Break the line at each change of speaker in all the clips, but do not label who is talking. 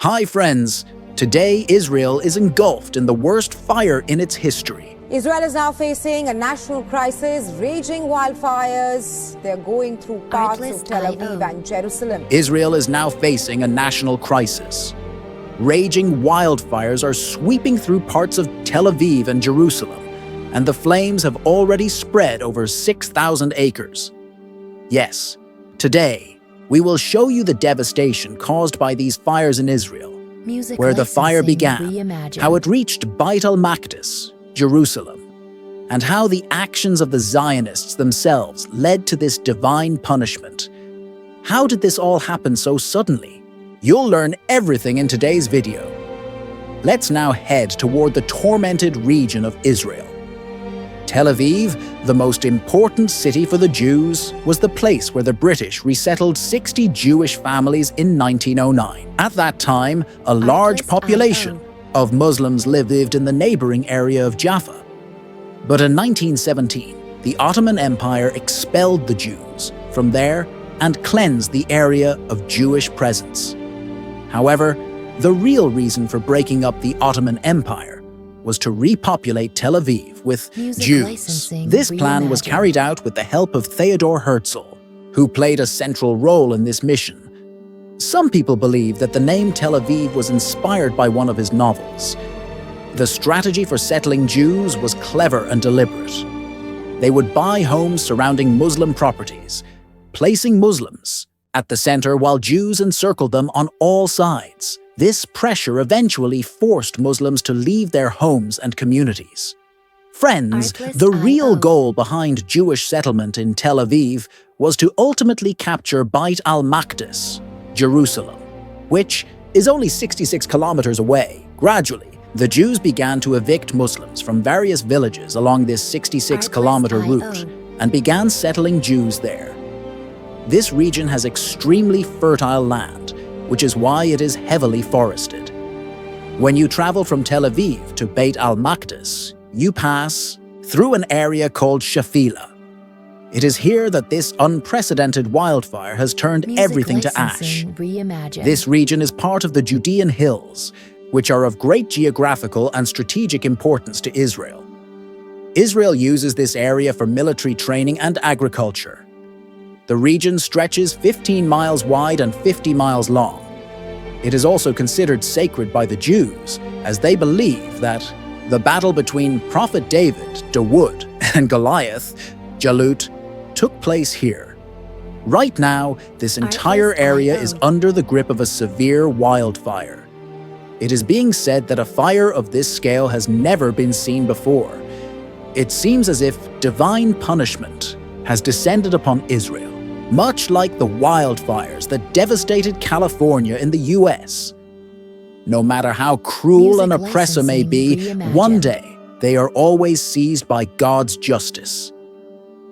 Hi friends, today Israel is engulfed in the worst fire in its history.
Israel is now facing a national crisis, raging wildfires. They're going through parts of Tel Aviv and Jerusalem.
Israel is now facing a national crisis. Raging wildfires are sweeping through parts of Tel Aviv and Jerusalem, and the flames have already spread over 6,000 acres. Yes, today, we will show you the devastation caused by these fires in Israel, where the fire began, how it reached Beit al-Maqdis, Jerusalem, and how the actions of the Zionists themselves led to this divine punishment. How did this all happen so suddenly? You'll learn everything in today's video. Let's now head toward the tormented region of Israel. Tel Aviv, the most important city for the Jews, was the place where the British resettled 60 Jewish families in 1909. At that time, a large population of Muslims lived in the neighboring area of Jaffa. But in 1917, the Ottoman Empire expelled the Jews from there and cleansed the area of Jewish presence. However, the real reason for breaking up the Ottoman Empire was to repopulate Tel Aviv with Jews. This plan was carried out with the help of Theodor Herzl, who played a central role in this mission. Some people believe that the name Tel Aviv was inspired by one of his novels. The strategy for settling Jews was clever and deliberate. They would buy homes surrounding Muslim properties, placing Muslims at the center while Jews encircled them on all sides. This pressure eventually forced Muslims to leave their homes and communities. Friends, the real goal behind Jewish settlement in Tel Aviv was to ultimately capture Beit al-Maqdis, Jerusalem, which is only 66 kilometers away. Gradually, the Jews began to evict Muslims from various villages along this 66-kilometer route and began settling Jews there. This region has extremely fertile land, which is why it is heavily forested. When you travel from Tel Aviv to Beit al-Maqdis, you pass through an area called Shafila. It is here that this unprecedented wildfire has turned everything to ash. This region is part of the Judean Hills, which are of great geographical and strategic importance to Israel. Israel uses this area for military training and agriculture. The region stretches 15 miles wide and 50 miles long. It is also considered sacred by the Jews, as they believe that the battle between Prophet David, Dawood, and Goliath, Jalut, took place here. Right now, this entire area is under the grip of a severe wildfire. It is being said that a fire of this scale has never been seen before. It seems as if divine punishment has descended upon Israel, much like the wildfires that devastated California in the US. No matter how cruel an oppressor may be, one day they are always seized by God's justice.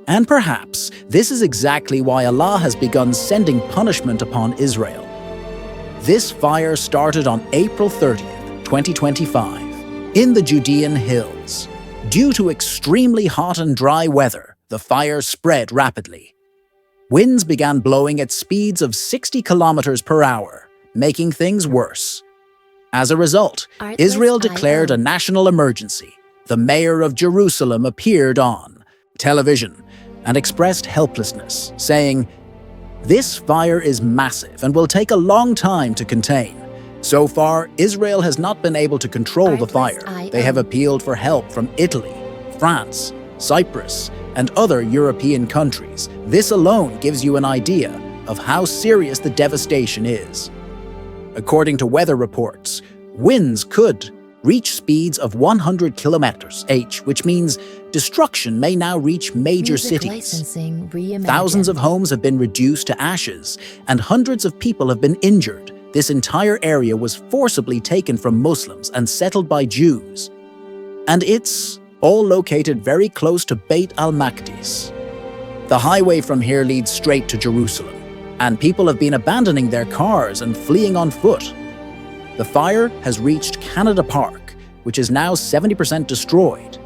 And perhaps this is exactly why Allah has begun sending punishment upon Israel. This fire started on April 30th, 2025, in the Judean Hills. Due to extremely hot and dry weather, the fire spread rapidly. Winds began blowing at speeds of 60 kilometers per hour, making things worse. As a result, Israel declared a national emergency. The mayor of Jerusalem appeared on television and expressed helplessness, saying, "This fire is massive and will take a long time to contain. So far, Israel has not been able to control the fire. They have appealed for help from Italy, France, Cyprus, and other European countries. This alone gives you an idea of how serious the devastation is." According to weather reports, winds could reach speeds of 100 kilometers h, which means destruction may now reach major cities. Thousands of homes have been reduced to ashes, and hundreds of people have been injured. This entire area was forcibly taken from Muslims and settled by Jews. And it's all located very close to Beit al-Maqdis. The highway from here leads straight to Jerusalem, and people have been abandoning their cars and fleeing on foot. The fire has reached Canada Park, which is now 70% destroyed.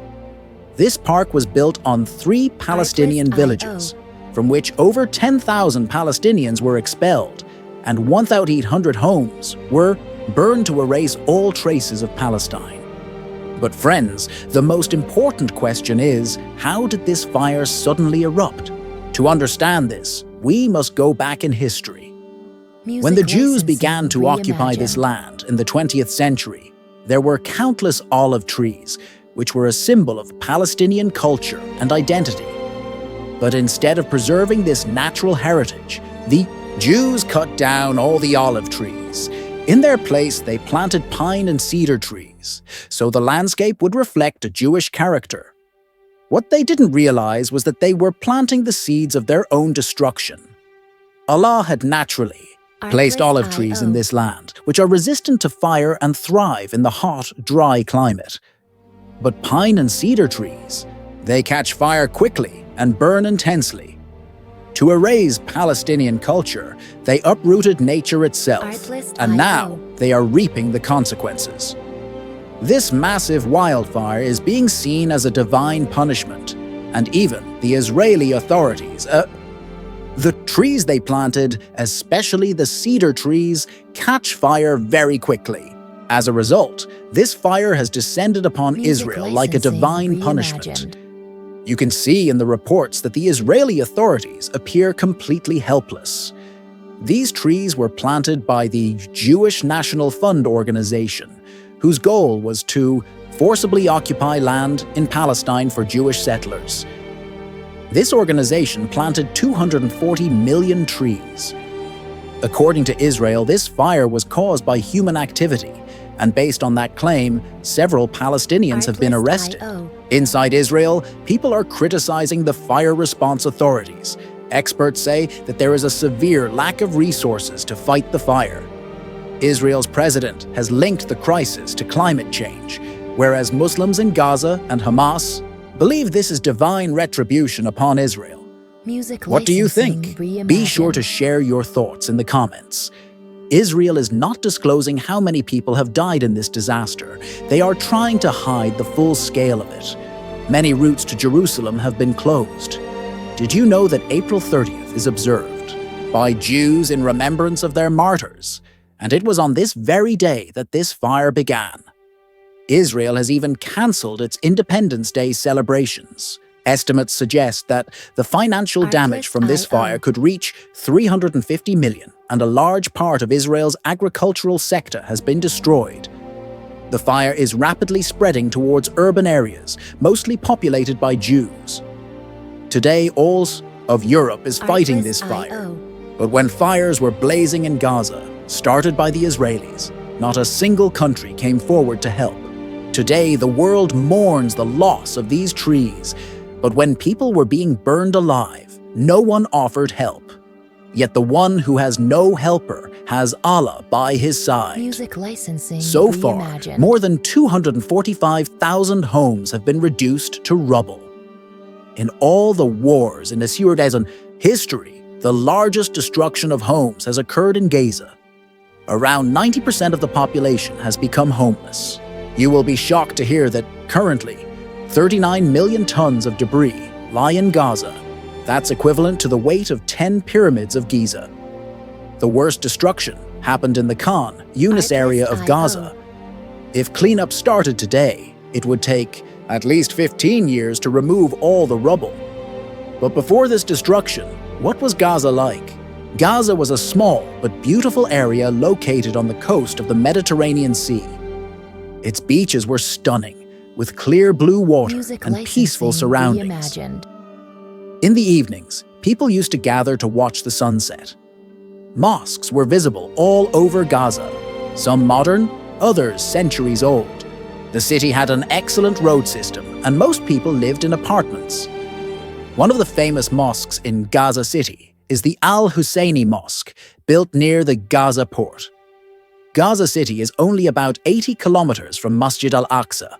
This park was built on 3 Palestinian villages, from which over 10,000 Palestinians were expelled, and 1,800 homes were burned to erase all traces of Palestine. But friends, the most important question is, how did this fire suddenly erupt? To understand this, we must go back in history. When the Jews began to occupy this land in the 20th century, there were countless olive trees, which were a symbol of Palestinian culture and identity. But instead of preserving this natural heritage, the Jews cut down all the olive trees. In their place, they planted pine and cedar trees, so the landscape would reflect a Jewish character. What they didn't realize was that they were planting the seeds of their own destruction. Allah had naturally placed olive trees in this land, which are resistant to fire and thrive in the hot, dry climate. But pine and cedar trees, they catch fire quickly and burn intensely. To erase Palestinian culture, they uprooted nature itself, and now they are reaping the consequences. This massive wildfire is being seen as a divine punishment, and even the Israeli authorities, the trees they planted, especially the cedar trees, catch fire very quickly. As a result, this fire has descended upon Israel like a divine punishment. You can see in the reports that the Israeli authorities appear completely helpless. These trees were planted by the Jewish National Fund organization, whose goal was to forcibly occupy land in Palestine for Jewish settlers. This organization planted 240 million trees. According to Israel, this fire was caused by human activity, and based on that claim, several Palestinians have been arrested. Inside Israel, people are criticizing the fire response authorities. Experts say that there is a severe lack of resources to fight the fire. Israel's president has linked the crisis to climate change, whereas Muslims in Gaza and Hamas believe this is divine retribution upon Israel. What do you think? Be sure to share your thoughts in the comments. Israel is not disclosing how many people have died in this disaster. They are trying to hide the full scale of it. Many routes to Jerusalem have been closed. Did you know that April 30th is observed by Jews in remembrance of their martyrs? And it was on this very day that this fire began. Israel has even cancelled its Independence Day celebrations. Estimates suggest that the financial damage from this fire could reach 350 million, and a large part of Israel's agricultural sector has been destroyed. The fire is rapidly spreading towards urban areas, mostly populated by Jews. Today, all of Europe is fighting this fire. But when fires were blazing in Gaza, started by the Israelis, not a single country came forward to help. Today, the world mourns the loss of these trees, but when people were being burned alive, no one offered help. Yet the one who has no helper has Allah by his side.
Music licensing
So far, more than 245,000 homes have been reduced to rubble. In all the wars in Assyrian history, the largest destruction of homes has occurred in Gaza. Around 90% of the population has become homeless. You will be shocked to hear that currently, 39 million tons of debris lie in Gaza. That's equivalent to the weight of 10 pyramids of Giza. The worst destruction happened in the Khan Yunis area of Gaza. If cleanup started today, it would take at least 15 years to remove all the rubble. But before this destruction, what was Gaza like? Gaza was a small but beautiful area located on the coast of the Mediterranean Sea. Its beaches were stunning, with clear blue water and peaceful surroundings. In the evenings, people used to gather to watch the sunset. Mosques were visible all over Gaza, some modern, others centuries old. The city had an excellent road system, and most people lived in apartments. One of the famous mosques in Gaza City is the Al-Husseini Mosque, built near the Gaza port. Gaza City is only about 80 kilometers from Masjid al-Aqsa,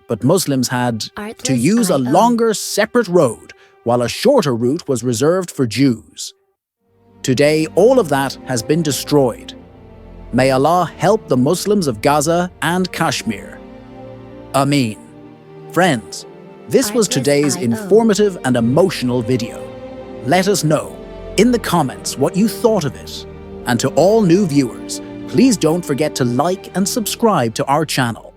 but Muslims had to use a longer, separate road, while a shorter route was reserved for Jews. Today, all of that has been destroyed. May Allah help the Muslims of Gaza and Kashmir. Ameen. Friends, this was today's informative and emotional video. Let us know in the comments what you thought of it. And to all new viewers, Please don't forget to like and subscribe to our channel.